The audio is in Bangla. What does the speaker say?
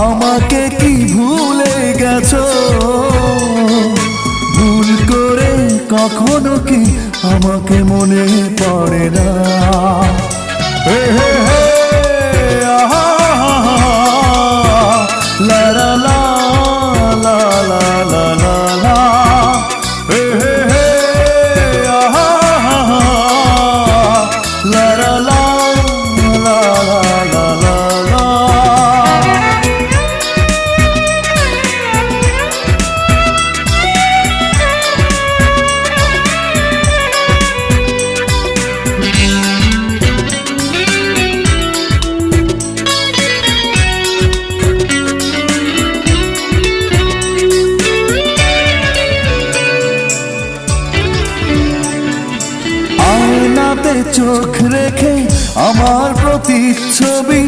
আমাকে কি ভুলে গেছো? ভুল করে কখনো কি আমাকে মনে পড়ে না? হে হে হে আহা লা লা লা লা লা লা লা লা হে হে হে আহা লা লা লা লা লা লা লা। আয়নাতে চোখ রেখে আমার প্রতিচ্ছবি